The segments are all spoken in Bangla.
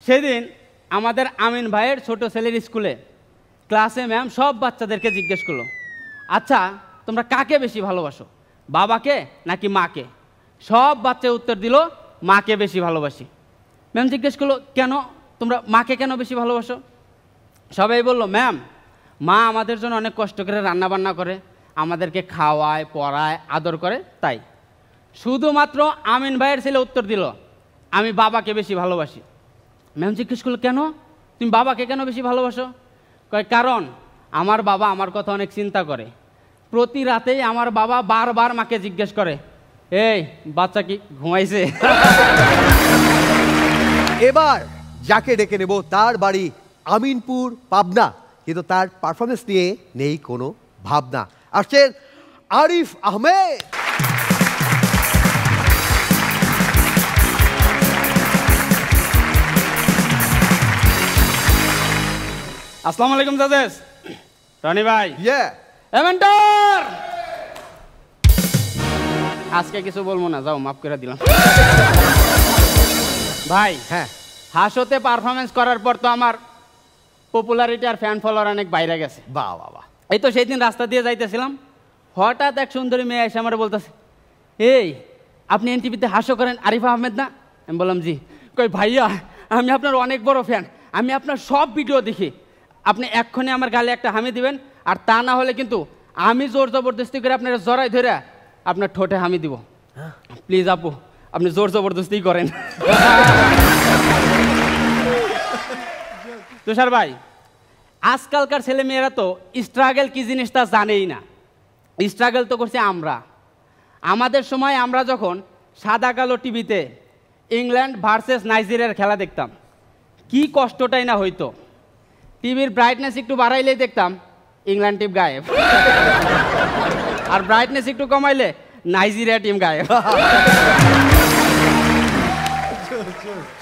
সেদিন আমাদের আমিন ভাইয়ের ছোট ছেলের স্কুলে ক্লাসে ম্যাম সব বাচ্চাদেরকে জিজ্ঞেস করলো, আচ্ছা তোমরা কাকে বেশি ভালোবাসো, বাবাকে নাকি মাকে? সব বাচ্চা উত্তর দিল, মাকে বেশি ভালোবাসি। ম্যাম জিজ্ঞেস করলো, কেন তোমরা মাকে কেন বেশি ভালোবাসো? সবাই বলল, ম্যাম মা আমাদের জন্য অনেক কষ্ট করে রান্না বান্না করে, আমাদেরকে খাওয়ায়, পড়ায়, আদর করে, তাই। শুধুমাত্র আমিন ভাইয়ের ছেলে উত্তর দিল, আমি বাবাকে বেশি ভালোবাসি। ম্যাম জিজ্ঞেস করলো, কেন তুমি বাবাকে কেন বেশি ভালোবাসো? কয়, কারণ আমার বাবা আমার কথা অনেক চিন্তা করে। প্রতি রাতেই আমার বাবা বারবার মাকে জিজ্ঞেস করে, এই বাচ্চা কি ঘুমাইছে? এবার যাকে ডেকে নেব তার বাড়ি আমিনপুর, পাবনা, কিন্তু তার পারফরমেন্স নিয়ে নেই কোনো ভাবনা। আসছেন আরিফ আহমেদ। আসসালামু আলাইকুম জাজেস। রনি ভাই, এমেন্টর আজকে কিছু বলবো না, যাও মাফ করে দিলাম। ভাই হ্যাঁ, হাসতে পারফরমেন্স করার পর তো আমার পপুলারিটি আর ফ্যান ফলোয়ার অনেক বাইরে গেছে। বাহ বাহ বাহ। এই তো সেই দিন রাস্তা দিয়ে যাইতেছিলাম, হঠাৎ এক সুন্দরী মেয়ে এসে আমার বলতেছে, এই আপনি এনটিভিতে হাস্য করেন, আরিফ আহমেদ না? আমি বললাম জি। কই ভাইয়া আমি আপনার অনেক বড় ফ্যান, আমি আপনার সব ভিডিও দেখি, আপনি এক্ষুনি আমার গালে একটা হামি দিবেন, আর তা না হলে কিন্তু আমি জোর জবরদস্তি করে আপনার জড়াই ধরে আপনার ঠোঁটে হামি দিব। প্লিজ আপু আপনি জোর জবরদস্তি করেন। তুষার ভাই, আজকালকার ছেলে মেয়েরা তো স্ট্রাগল কি জিনিস তা জানেই না। স্ট্রাগল তো করছি আমরা। আমাদের সময় আমরা যখন সাদা কালো টিভিতে ইংল্যান্ড ভার্সেস নাইজেরিয়ার খেলা দেখতাম, কি কষ্টটাই না হইতো। টিভির ব্রাইটনেস একটু বাড়াইলেই দেখতাম ইংল্যান্ড টিম গায়েব, আর ব্রাইটনেস একটু কমাইলে নাইজেরিয়া টিম গায়েব।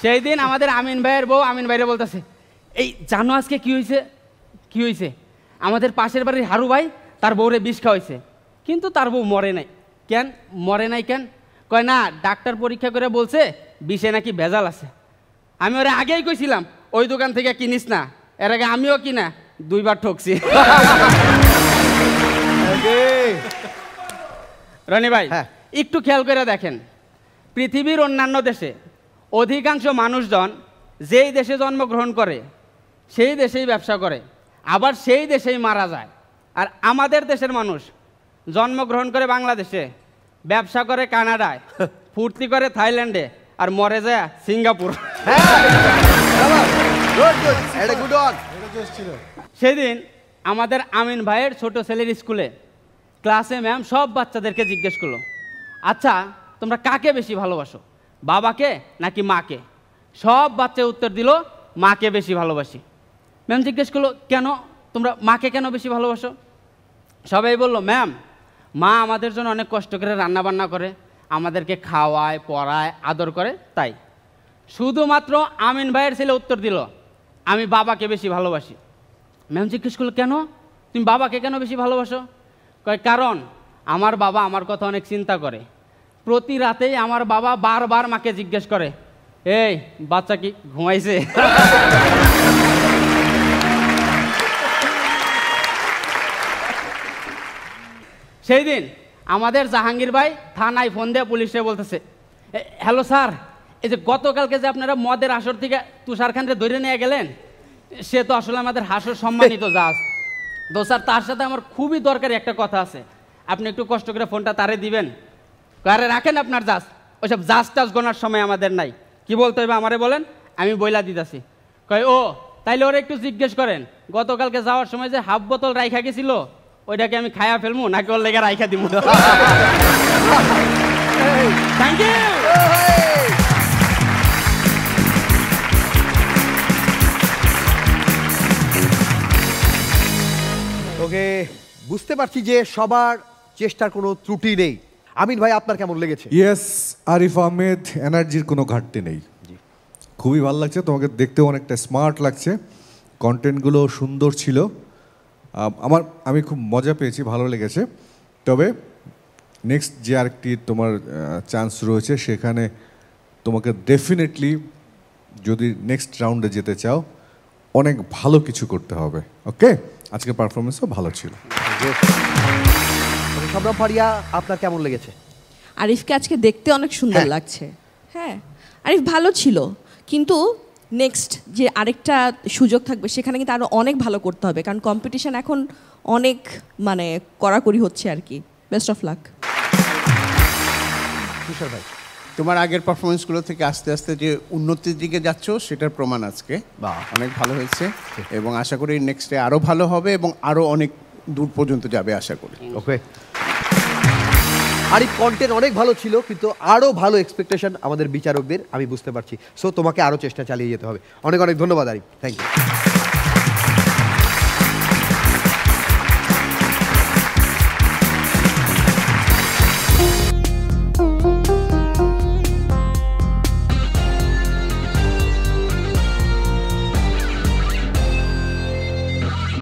সেই দিন আমাদের আমিন ভাইয়ের বউ আমিন ভাইরে বলতেছে, এই জানো আজকে কি হয়েছে? কি হয়েছে? আমাদের পাশের বাড়ির হারু ভাই তার বউরে বিষ খাওয়াইছে, কিন্তু তার বউ মরে নাই। কেন মরে নাই কেন? কয় না, ডাক্তার পরীক্ষা করে বলছে বিষে নাকি ভেজাল আছে। আমি ওরা আগেই কইছিলাম ওই দোকান থেকে কিনিস না, এর আগে আমিও কিনা 2 বার ঠকছি। রনি ভাই, একটু খেয়াল করে দেখেন, পৃথিবীর অন্যান্য দেশে অধিকাংশ মানুষজন যেই দেশে জন্মগ্রহণ করে সেই দেশেই ব্যবসা করে, আবার সেই দেশেই মারা যায়। আর আমাদের দেশের মানুষ জন্মগ্রহণ করে বাংলাদেশে, ব্যবসা করে কানাডায়, ফুর্তি করে থাইল্যান্ডে, আর মরে যায় সিঙ্গাপুর। সেদিন আমাদের আমিন ভাইয়ের ছোট ছেলের স্কুলে ক্লাসে ম্যাম সব বাচ্চাদেরকে জিজ্ঞেস করলো, আচ্ছা তোমরা কাকে বেশি ভালোবাসো, বাবাকে নাকি মাকে? সব বাচ্চা উত্তর দিল, মাকে বেশি ভালোবাসি। ম্যাম জিজ্ঞেস করলো, কেন তোমরা মাকে কেন বেশি ভালোবাসো? সবাই বলল, ম্যাম মা আমাদের জন্য অনেক কষ্ট করে রান্না বান্না করে, আমাদেরকে খাওয়ায়, পড়ায়, আদর করে, তাই। শুধুমাত্র আমিন ভাইয়ের ছেলে উত্তর দিল, আমি বাবাকে বেশি ভালোবাসি। ম্যাম জিজ্ঞেস করলো, কেন তুমি বাবাকে কেন বেশি ভালোবাসো? কয়, কারণ আমার বাবা আমার কথা অনেক চিন্তা করে। প্রতি রাতেই আমার বাবা বারবার মাকে জিজ্ঞেস করে, এই বাচ্চা কি ঘুমাইছে? সেই দিন আমাদের জাহাঙ্গীর ভাই থানায় ফোন দিয়ে পুলিশে বলতেছে, হ্যালো স্যার, এই যে গতকালকে যে আপনারা মদের আসর থেকে তুষার খানকে ধরে নিয়ে গেলেন, সে তো আসলে আমাদের হাসর সম্মানিত জাজ। তো স্যার তার সাথে আমার খুবই দরকারি একটা কথা আছে, আপনি একটু কষ্ট করে ফোনটা তারে দিবেন। আরে রাখেন আপনার জাজ, ওইসব জাজ টাজ গোনার সময় আমাদের নাই, কি বলতে হবে আমারে বলেন, আমি বইলা দিতেছি। কয়, ও তাইলে ওরা একটু জিজ্ঞেস করেন গতকালকে যাওয়ার সময় যে হাফ বোতল রাইখা গেছিল ওইটাকে আমি খায়া ফেলবো নাকি ওর লেগে রাইখা দিব। Thank you. ওকে, বুঝতে পারছি যে সবার চেষ্টার কোনো ত্রুটি নেই। আমিন ভাই, আপনার কেমন লেগেছে? ইয়েস আরিফ আহমেদ, এনার্জির কোনো ঘাটতি নেই, খুবই ভালো লাগছে, তোমাকে দেখতেও অনেকটা স্মার্ট লাগছে, কন্টেন্টগুলো সুন্দর ছিল, আমি খুব মজা পেয়েছি, ভালো লেগেছে। তবে নেক্সট যে আরেকটি তোমার চান্স রয়েছে, সেখানে তোমাকে ডেফিনেটলি যদি নেক্সট রাউন্ডে যেতে চাও অনেক ভালো কিছু করতে হবে। ওকে, আজকের পারফরমেন্সও ভালো ছিল। শবনম ফারিয়া, আপনার কেমন লেগেছে? আরিফকে আজকে দেখতে অনেক সুন্দর হ্যাঁ। লাগছে। হ্যাঁ, আরিফ ভালো ছিল, কিন্তু নেক্সট যে আরেকটা সুযোগ থাকবে সেখানে কিন্তু আরও অনেক ভালো করতে হবে, কারণ কম্পিটিশন এখন অনেক মানে কড়াকড়ি হচ্ছে আর কি। Best of luck. তুষার ভাই, তোমার আগের পারফরমেন্সগুলো থেকে আস্তে আস্তে যে উন্নতির দিকে যাচ্ছ সেটার প্রমাণ আজকে বাহ। অনেক ভালো হয়েছে, এবং আশা করি নেক্সটে আরও ভালো হবে এবং আরও অনেক দূর পর্যন্ত যাবে আশা করি। ওকে, আরিফ কন্টেন্ট অনেক ভালো ছিল, কিন্তু আরও ভালো এক্সপেকটেশন আমাদের বিচারকদের, আমি বুঝতে পারছি। সো তোমাকে আরও চেষ্টা চালিয়ে যেতে হবে। অনেক অনেক ধন্যবাদ আরিফ, থ্যাংক ইউ।